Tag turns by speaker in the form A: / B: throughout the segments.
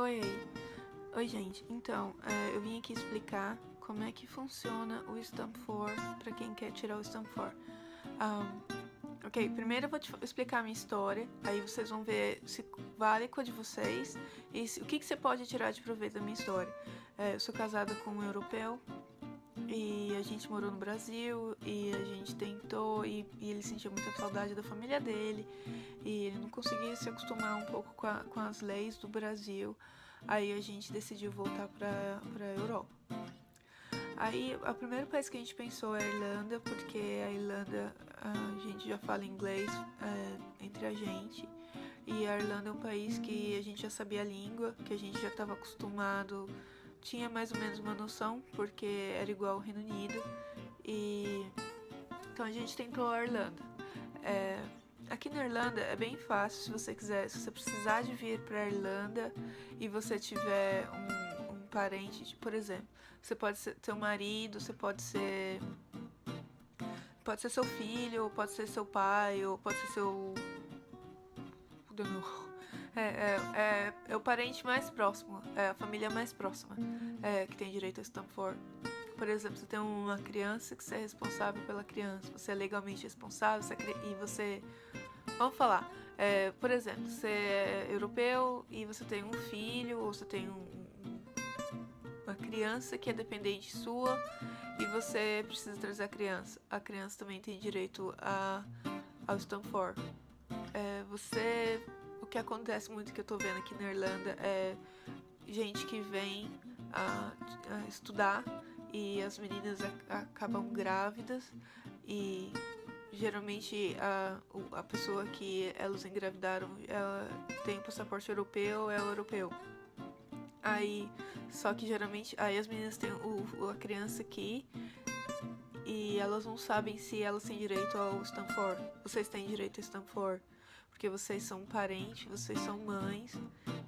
A: Oi aí. Oi, gente. Então, eu vim aqui explicar como é que funciona o Stamp 4 para quem quer tirar o Stamp 4. Ok, primeiro eu vou te explicar a minha história, aí vocês vão ver se vale com a de vocês e o que você pode tirar de proveito da minha história. Eu sou casada com um europeu e a gente morou no Brasil e a gente tentou e ele sentia muita saudade da família dele e ele não conseguia se acostumar um pouco com as leis do Brasil. Aí a gente decidiu voltar para a Europa. Aí, o primeiro país que a gente pensou é a Irlanda, porque a Irlanda a gente já fala inglês entre a gente. E a Irlanda é um país que a gente já sabia a língua, que a gente já estava acostumado, tinha mais ou menos uma noção, porque era igual ao Reino Unido. E então a gente tentou a Irlanda. Aqui na Irlanda é bem fácil, se você quiser, se você precisar de vir para a Irlanda e você tiver um parente, por exemplo, você pode ser seu marido, você pode ser seu filho, ou pode ser seu pai, ou pode ser seu é o parente mais próximo, é a família mais próxima que tem direito a Stamp 4. Por exemplo, você tem uma criança que você é responsável pela criança, você é legalmente responsável e você... Vamos falar, por exemplo, você é europeu e você tem um filho, ou você tem uma criança que é dependente sua e você precisa trazer a criança. A criança também tem direito ao Stamp 4. O que acontece muito que eu tô vendo aqui na Irlanda é gente que vem a estudar e as meninas acabam grávidas e geralmente a pessoa que elas engravidaram ela tem o passaporte europeu, é o europeu. Aí, só que geralmente aí as meninas têm a criança aqui e elas não sabem se elas têm direito ao Stamp 4. Vocês têm direito ao Stamp 4 porque vocês são parentes, vocês são mães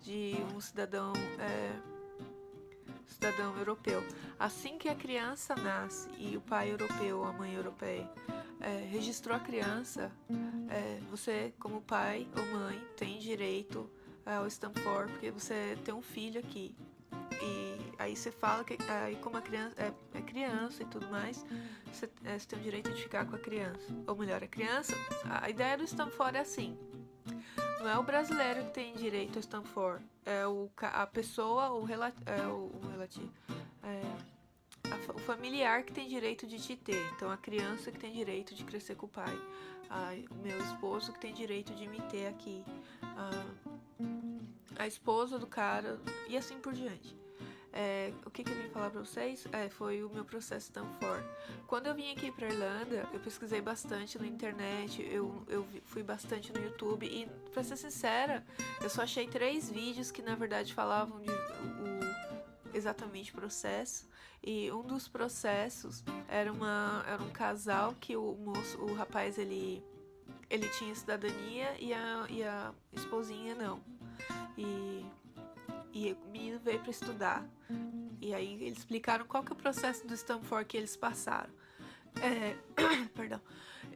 A: de um cidadão europeu. Assim que a criança nasce e o pai europeu ou a mãe europeia registrou a criança, você como pai ou mãe tem direito ao Stamp 4 porque você tem um filho aqui. E aí você fala que como a criança é criança e tudo mais, você tem o direito de ficar com a criança. Ou melhor, a ideia do Stamp 4 é assim: não é o brasileiro que tem direito ao Stamp 4, é a pessoa, o relativo, o familiar que tem direito de te ter. Então a criança que tem direito de crescer com o pai, o meu esposo que tem direito de me ter aqui, a esposa do cara e assim por diante. O que eu vim falar pra vocês foi o meu processo Stamp 4. Quando eu vim aqui pra Irlanda, eu pesquisei bastante na internet, eu fui bastante no YouTube e, pra ser sincera, eu só achei 3 vídeos que na verdade falavam de exatamente processo. E um dos processos era um casal que o rapaz ele tinha cidadania e a esposinha não. E o menino veio para estudar. E aí eles explicaram qual que é o processo do Stamp 4 que eles passaram. Perdão.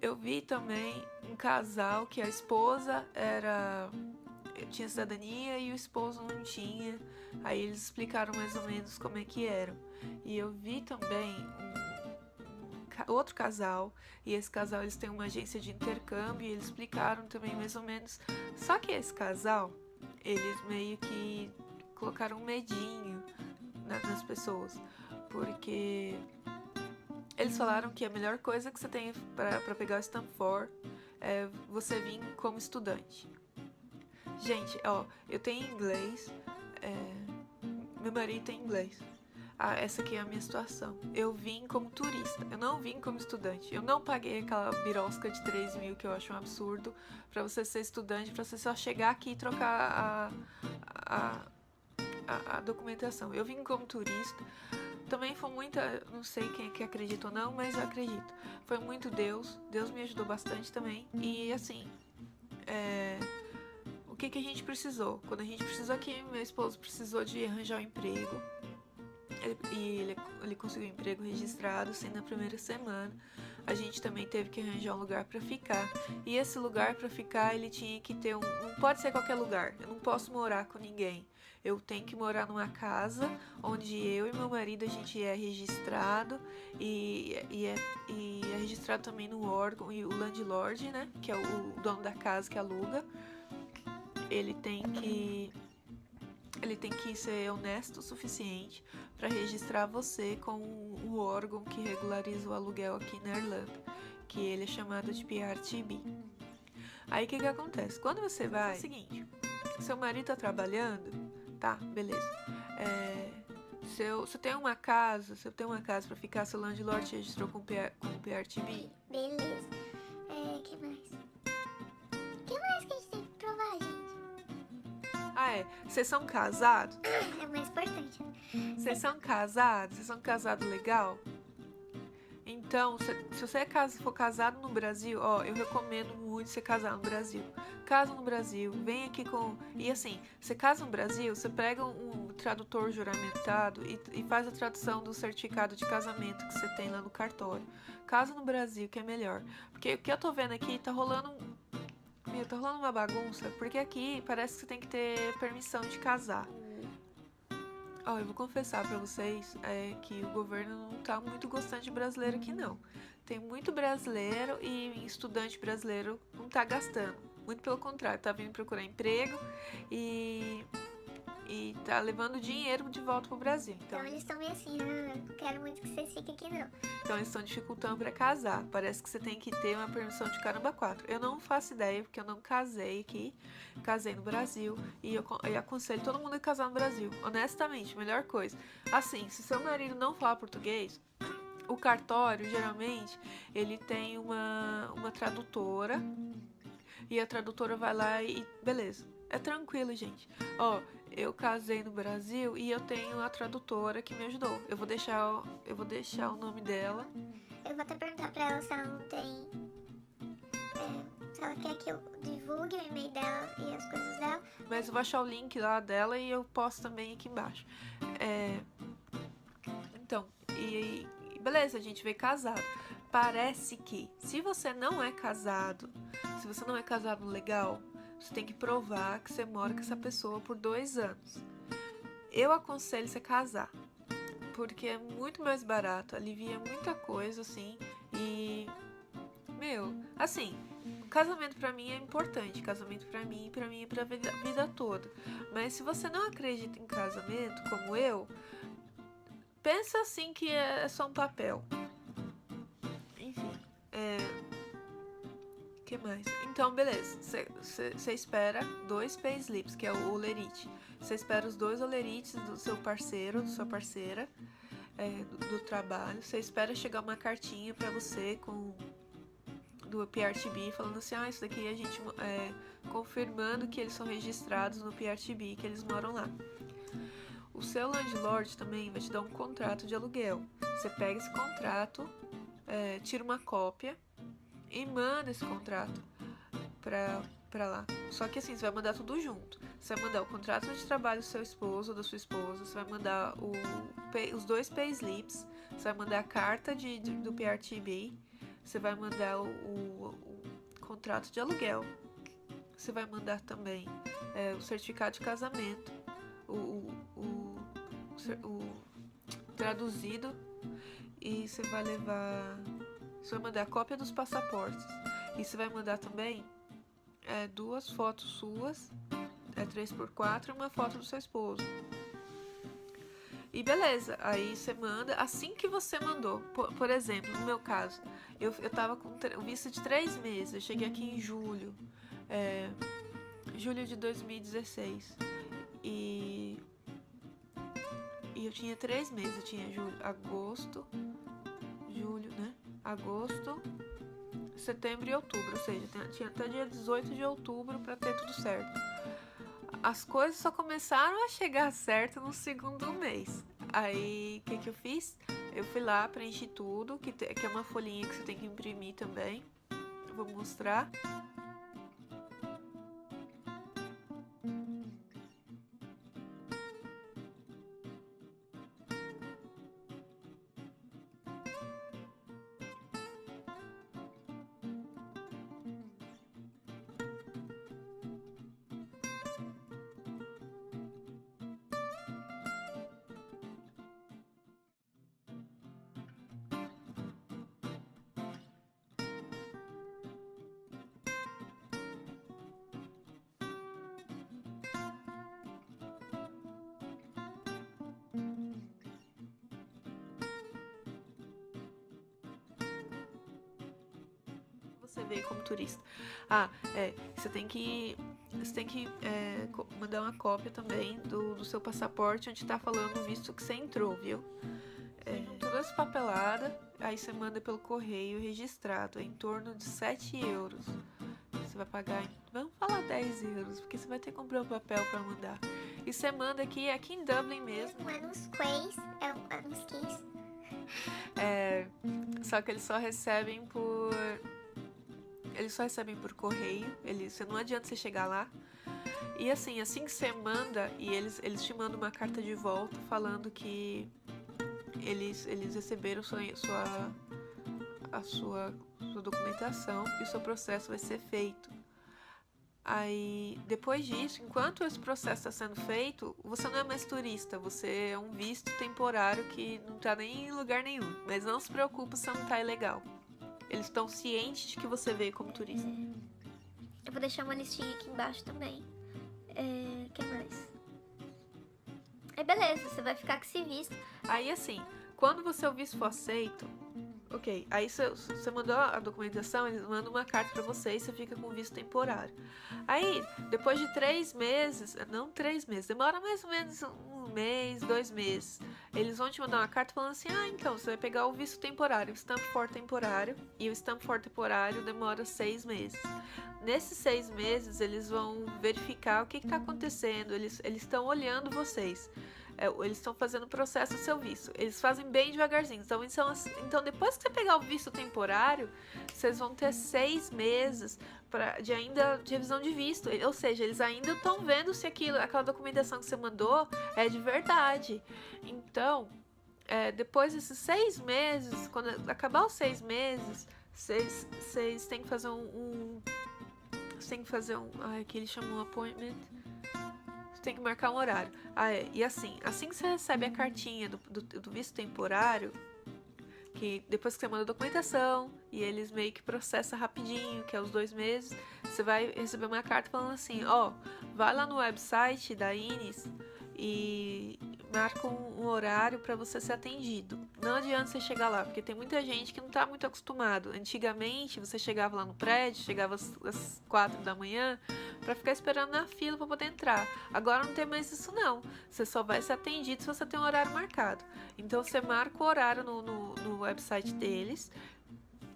A: Eu vi também um casal que a esposa tinha cidadania e o esposo não tinha. Aí eles explicaram mais ou menos como é que eram. E eu vi também outro casal, e esse casal eles têm uma agência de intercâmbio e eles explicaram também mais ou menos. Só que esse casal, eles meio que colocaram um medinho nas pessoas, porque eles falaram que a melhor coisa que você tem para pegar o Stamp 4 é você vir como estudante. Gente, eu tenho inglês, meu marido tem inglês. Essa aqui é a minha situação. Eu vim como turista, eu não vim como estudante. Eu não paguei aquela birosca de 3 mil que eu acho um absurdo pra você ser estudante, pra você só chegar aqui e trocar a documentação. Eu vim como turista. Também foi muita, não sei quem é que acredita ou não, mas eu acredito. Foi muito Deus me ajudou bastante também. E assim, o que a gente precisou? Quando a gente precisou aqui, meu esposo precisou de arranjar um emprego. Ele conseguiu um emprego registrado, assim, na primeira semana. a gente também teve que arranjar um lugar para ficar. E esse lugar para ficar, ele tinha que ter não pode ser qualquer lugar. Eu não posso morar com ninguém. Eu tenho que morar numa casa onde eu e meu marido a gente é registrado e é registrado também no órgão, e o landlord, né, que é o dono da casa que aluga, ele tem que ser honesto o suficiente para registrar você com o órgão que regulariza o aluguel aqui na Irlanda, que ele é chamado de PRTB. Aí o que acontece? Quando você vai, é o seguinte, seu marido tá trabalhando, tá, beleza. Se eu tenho uma casa para ficar, seu landlord te registrou com PRTB?
B: Beleza. Que mais? Que mais que a gente tem que provar, gente?
A: Vocês são casados?
B: É o mais importante.
A: Vocês são casados? Vocês são casados legal? Então, se você for casado no Brasil, eu recomendo muito você casar no Brasil. Casa no Brasil, vem aqui com... E assim, você casa no Brasil, você pega um tradutor juramentado e faz a tradução do certificado de casamento que você tem lá no cartório. Casa no Brasil, que é melhor. Porque o que eu tô vendo aqui, tá rolando uma bagunça, porque aqui parece que você tem que ter permissão de casar. Eu vou confessar pra vocês que o governo não tá muito gostando de brasileiro aqui, não. Tem muito brasileiro e estudante brasileiro não tá gastando. Muito pelo contrário, tá vindo procurar emprego e tá levando dinheiro de volta pro Brasil.
B: Então eles estão meio assim, não quero muito que você fique aqui, não.
A: Então eles estão dificultando pra casar. Parece que você tem que ter uma permissão de caramba 4. Eu não faço ideia, porque eu não casei aqui. Casei no Brasil. E eu aconselho todo mundo a casar no Brasil. Honestamente, melhor coisa. Assim, se seu marido não fala português, o cartório, geralmente, ele tem uma tradutora. E a tradutora vai lá e... Beleza. É tranquilo, gente. Eu casei no Brasil e eu tenho a tradutora que me ajudou. Eu vou deixar o nome dela.
B: Eu vou até perguntar pra ela se ela não tem... se ela quer que eu divulgue o e-mail dela e as coisas dela.
A: Mas eu vou achar o link lá dela e eu posto também aqui embaixo. Então, beleza, a gente veio casado. Parece que, se você não é casado legal, você tem que provar que você mora com essa pessoa por 2 anos. Eu aconselho você casar, porque é muito mais barato, alivia muita coisa, assim, e... assim, casamento pra mim é importante, casamento pra mim é pra vida toda. Mas se você não acredita em casamento, como eu, pensa assim que é só um papel. Enfim, que mais? Então, beleza. Você espera 2 payslips, que é o olerite. Você espera os 2 olerites do seu parceiro, da sua parceira, do trabalho. Você espera chegar uma cartinha pra você do PRTB, falando assim, isso daqui a gente confirmando que eles são registrados no PRTB, que eles moram lá. O seu landlord também vai te dar um contrato de aluguel. Você pega esse contrato, tira uma cópia e manda esse contrato pra lá. Só que assim, você vai mandar tudo junto. Você vai mandar o contrato de trabalho do seu esposo ou da sua esposa, você vai mandar os 2 payslips, você vai mandar a carta do PRTB, você vai mandar o contrato de aluguel, você vai mandar também o certificado de casamento, o traduzido, e você vai mandar a cópia dos passaportes. E você vai mandar também 2 fotos suas, 3x4, e uma foto do seu esposo. E beleza, aí você manda, assim que você mandou. Por exemplo, no meu caso, eu tava com o visto de 3 meses, eu cheguei aqui em julho de 2016. E eu tinha 3 meses, eu tinha agosto, setembro e outubro, ou seja, tinha até dia 18 de outubro pra ter tudo certo. As coisas só começaram a chegar certo no 2º mês. Aí, o que eu fiz? Eu fui lá, preenchi tudo, que é uma folhinha que você tem que imprimir também. Eu vou mostrar. você veio como turista. Você tem que mandar uma cópia também do seu passaporte, onde tá falando o visto que você entrou, viu? Toda essa papelada, aí você manda pelo correio registrado, é em torno de 7 euros. Você vai pagar, vamos falar 10 euros, porque você vai ter que comprar o papel pra mandar. E você manda aqui em Dublin mesmo.
B: É nos Quays, é nos Keys.
A: Só que eles só recebem por correio. Não adianta você chegar lá. E assim que você manda, e eles te mandam uma carta de volta falando que eles receberam a sua documentação e o seu processo vai ser feito. Aí, depois disso, enquanto esse processo está sendo feito, você não é mais turista, você é um visto temporário que não está nem em lugar nenhum. Mas não se preocupe se não está ilegal. Eles estão cientes de que você veio como turista.
B: Eu vou deixar uma listinha aqui embaixo também. Que mais? Beleza, você vai ficar com esse visto.
A: Aí, assim, quando o visto for aceito, ok, aí você mandou a documentação, eles mandam uma carta pra você e você fica com visto temporário. Aí, depois de 3 meses, não 3 meses, demora mais ou menos 1 mês, 2 meses. Eles vão te mandar uma carta falando assim, então, você vai pegar o visto temporário, o Stamp for temporário, e o Stamp for temporário demora 6 meses. Nesses 6 meses, eles vão verificar o que está acontecendo, eles estão olhando vocês. Eles estão fazendo o processo do seu visto. Eles fazem bem devagarzinho. Então, depois que você pegar o visto temporário, vocês vão ter 6 meses de revisão de visto. Ou seja, eles ainda estão vendo se aquela documentação que você mandou é de verdade. Então, depois desses 6 meses, quando acabar os 6 meses, vocês têm que fazer aqui eles chamam appointment. Tem que marcar um horário. E assim que você recebe a cartinha do visto temporário, que depois que você manda a documentação e eles meio que processam rapidinho, que é os 2 meses, você vai receber uma carta falando assim, vai lá no website da Inis e marca um horário para você ser atendido. Não adianta você chegar lá, porque tem muita gente que não tá muito acostumado. Antigamente, você chegava lá no prédio, chegava às 4 da manhã para ficar esperando na fila para poder entrar. Agora não tem mais isso não. Você só vai ser atendido se você tem um horário marcado. Então você marca o horário no website deles.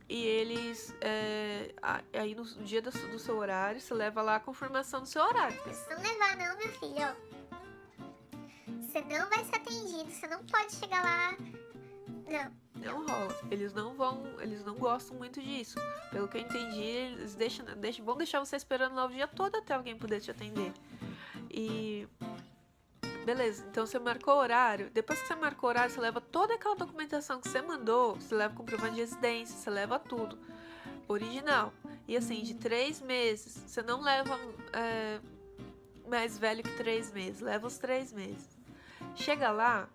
A: E eles, aí no dia do seu horário, você leva lá a confirmação do seu horário.
B: Se não levar não, meu filho, você não vai ser atendido, você não pode chegar lá.
A: Não rola. Eles não gostam muito disso. Pelo que eu entendi, eles vão deixar você esperando lá o dia todo até alguém poder te atender. E beleza, então você marcou o horário. Depois que você marcou o horário, você leva toda aquela documentação que você mandou. Você leva comprovante de residência, você leva tudo original. E assim, de 3 meses, você não leva mais velho que 3 meses. Leva os 3 meses. Chega lá,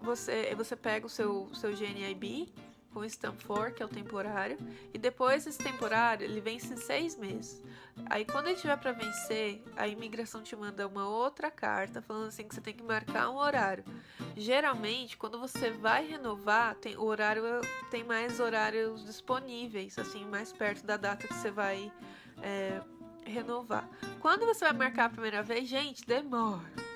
A: você pega o seu GNIB com o Stamp for, que é o temporário, e depois esse temporário ele vence em 6 meses. Aí quando ele tiver para vencer, a imigração te manda uma outra carta falando assim que você tem que marcar um horário. Geralmente, quando você vai renovar, tem mais horários disponíveis, assim, mais perto da data que você vai renovar. Quando você vai marcar a primeira vez, gente, demora.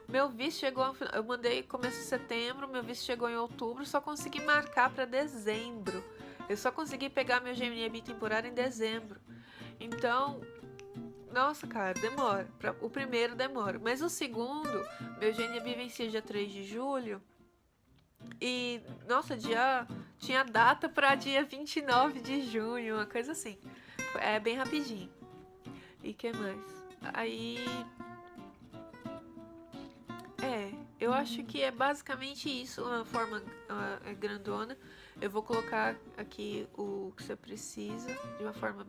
A: Meu visto chegou, eu mandei começo de setembro, meu visto chegou em outubro, só consegui marcar para dezembro. Eu só consegui pegar meu GNIB temporário em dezembro. Então, nossa, cara, demora. O primeiro demora, mas o segundo, meu GNIB vencia dia 3 de julho. E, nossa, tinha data para dia 29 de junho, uma coisa assim. É bem rapidinho. E que mais? Aí... eu acho que é basicamente isso, uma forma grandona. Eu vou colocar aqui o que você precisa de uma forma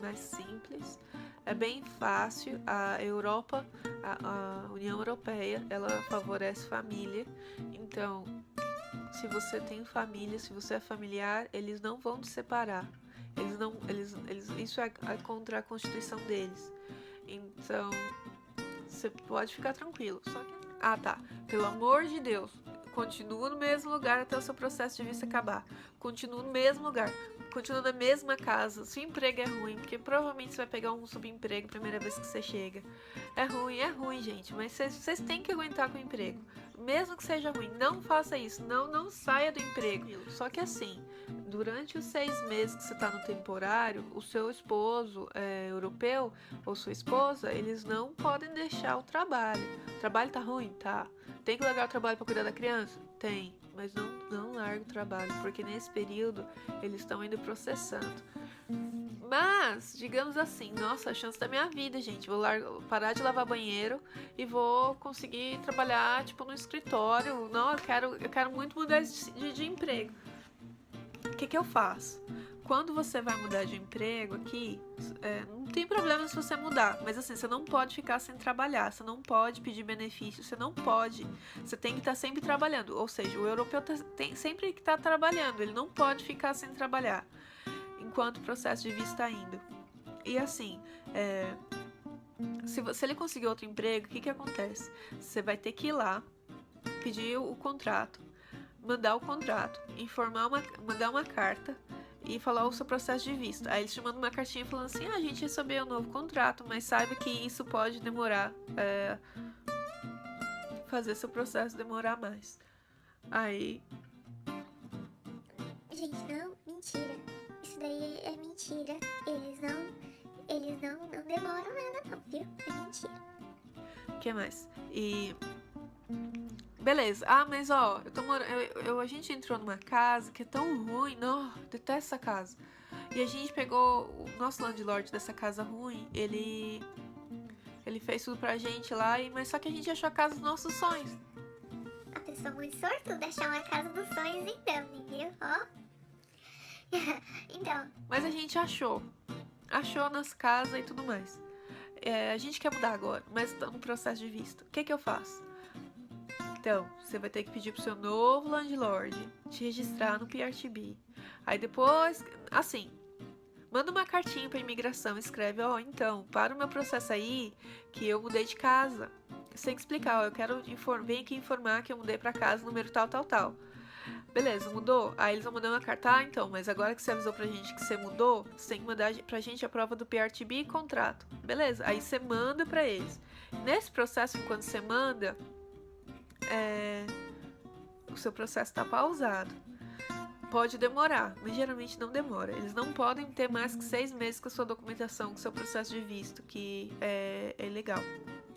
A: mais simples. É bem fácil. A Europa, a União Europeia, ela favorece família. Então, se você tem família, se você é familiar, eles não vão te separar. Isso é contra a Constituição deles. Então, você pode ficar tranquilo. Só que pelo amor de Deus, continua no mesmo lugar até o seu processo de visto acabar. Continua no mesmo lugar. Continua na mesma casa. Se o emprego é ruim, porque provavelmente você vai pegar um subemprego a primeira vez que você chega. É ruim, gente. Mas vocês têm que aguentar com o emprego. Mesmo que seja ruim, não faça isso. Não saia do emprego. Só que assim, durante os 6 meses que você está no temporário, o seu esposo europeu ou sua esposa, eles não podem deixar o trabalho. O trabalho tá ruim? Tá. Tem que largar o trabalho para cuidar da criança? Tem. Mas não larga o trabalho, porque nesse período eles estão ainda processando. Mas, digamos assim, nossa, a chance da minha vida, gente. Vou parar de lavar banheiro e vou conseguir trabalhar, tipo, no escritório. Não, eu quero muito mudar de emprego. O que eu faço? Quando você vai mudar de emprego aqui, não tem problema se você mudar, mas assim, você não pode ficar sem trabalhar, você não pode pedir benefício, você não pode, você tem que estar sempre trabalhando, ou seja, o europeu tem sempre que estar trabalhando, ele não pode ficar sem trabalhar, enquanto o processo de visto está indo. E assim, se ele conseguir outro emprego, o que acontece? Você vai ter que ir lá, pedir o contrato, mandar o contrato, mandar uma carta, e falar o seu processo de visto. Aí eles te mandam uma cartinha falando assim, a gente recebeu um novo contrato, mas saiba que isso pode demorar, fazer seu processo demorar mais. Aí...
B: Gente, não, mentira. Isso daí é mentira. Eles não demoram nada não, viu? É mentira.
A: O que mais? Beleza. Ah, mas ó, a gente entrou numa casa que é tão ruim. Não, detesto essa casa. E a gente pegou o nosso landlord dessa casa ruim. Ele fez tudo pra gente lá, mas só que a gente achou a casa dos nossos sonhos.
B: A pessoa muito sortuda achar uma casa dos sonhos então, viu? Ó. Então.
A: Mas a gente achou a nossa casa e tudo mais. A gente quer mudar agora, mas tá no processo de visto. O que eu faço? Então, você vai ter que pedir pro seu novo landlord te registrar no PRTB. Aí depois, assim, manda uma cartinha pra imigração, escreve, então, para o meu processo aí, que eu mudei de casa. Você tem que explicar, eu quero vem aqui informar que eu mudei pra casa, número tal. Beleza, mudou? Aí eles vão mandar uma carta, então, mas agora que você avisou pra gente que você mudou, você tem que mandar pra gente a prova do PRTB e contrato. Beleza, aí você manda pra eles. Nesse processo, enquanto você manda... o seu processo está pausado. Pode demorar, mas geralmente não demora. Eles não podem ter mais que 6 meses com a sua documentação, com o seu processo de visto, que é legal.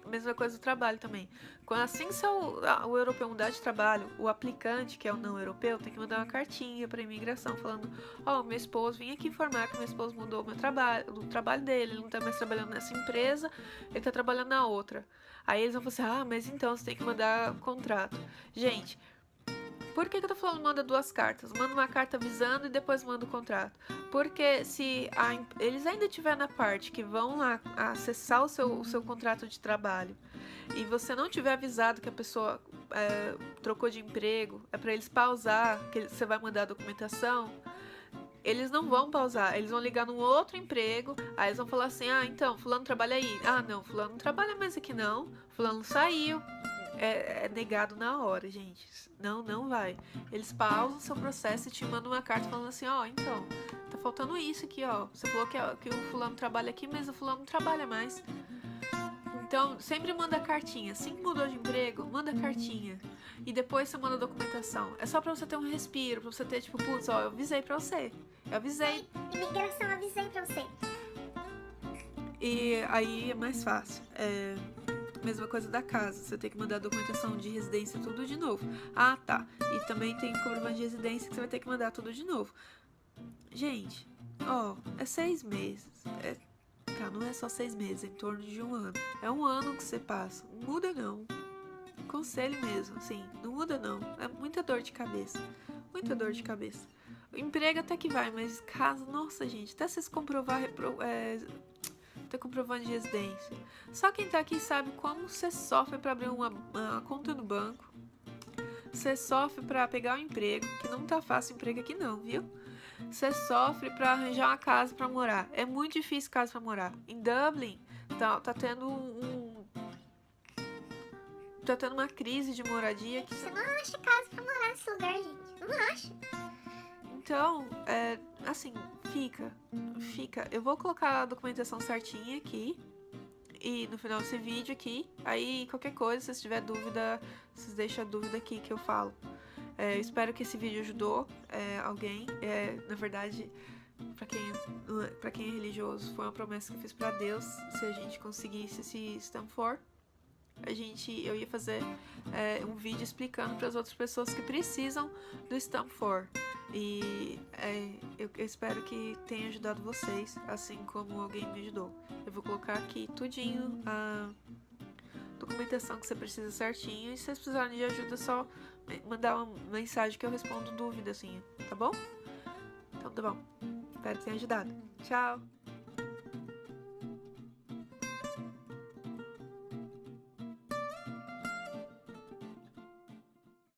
A: Mesma coisa do trabalho também. Assim que o europeu mudar de trabalho, o aplicante, que é o não europeu, tem que mandar uma cartinha para a imigração falando: meu esposo, vim aqui informar que meu esposo mudou o trabalho dele, ele não está mais trabalhando nessa empresa, ele está trabalhando na outra. Aí eles vão falar assim, mas então você tem que mandar contrato. Gente, por que eu tô falando manda 2 cartas? Manda uma carta avisando e depois manda o contrato. Porque se eles ainda estiver na parte que vão lá acessar o seu contrato de trabalho e você não tiver avisado que a pessoa trocou de emprego, é para eles pausar, que você vai mandar a documentação, eles não vão pausar, eles vão ligar num outro emprego, aí eles vão falar assim, então, fulano trabalha aí. Não, fulano não trabalha mais aqui não, fulano saiu. É negado na hora, gente. Não vai. Eles pausam o seu processo e te mandam uma carta falando assim, então, tá faltando isso aqui, Você falou que o fulano trabalha aqui, mas o fulano não trabalha mais. Então, sempre manda cartinha. Assim que mudou de emprego, manda cartinha. E depois você manda a documentação. É só pra você ter um respiro, pra você ter, tipo, putz, eu avisei pra você. Eu avisei.
B: Imigração, avisei pra você.
A: E aí é mais fácil. Mesma coisa da casa, você tem que mandar a documentação de residência tudo de novo. Tá. E também tem comprovante de residência que você vai ter que mandar tudo de novo. Gente, é 6 meses. Não é só 6 meses, é em torno de 1 ano. É 1 ano que você passa. Não muda não. Conselho mesmo, assim, não muda não. É muita dor de cabeça. Muita dor de cabeça. O emprego até que vai, mas casa, nossa gente, até vocês comprovar ter comprovante de residência. Só quem tá aqui sabe como você sofre para abrir uma conta no banco. Você sofre para pegar um emprego, que não tá fácil emprego aqui não, viu? Você sofre para arranjar uma casa para morar. É muito difícil casa para morar. Em Dublin, tá tendo tá tendo uma crise de moradia que
B: Você não acha casa pra morar nesse lugar, gente. Não acha.
A: então, assim, fica. Eu vou colocar a documentação certinha aqui e no final desse vídeo aqui. Aí, qualquer coisa, se tiver dúvida, vocês deixam a dúvida aqui que eu falo. Eu espero que esse vídeo ajudou alguém. Na verdade, pra quem é religioso, foi uma promessa que eu fiz pra Deus. Se a gente conseguisse esse Stamp 4, eu ia fazer um vídeo explicando para as outras pessoas que precisam do Stamp 4. E eu espero que tenha ajudado vocês, assim como alguém me ajudou. Eu vou colocar aqui tudinho, a documentação que você precisa certinho. E se vocês precisarem de ajuda, é só mandar uma mensagem que eu respondo dúvida, assim, tá bom? Então tá bom. Espero que tenha ajudado. Tchau!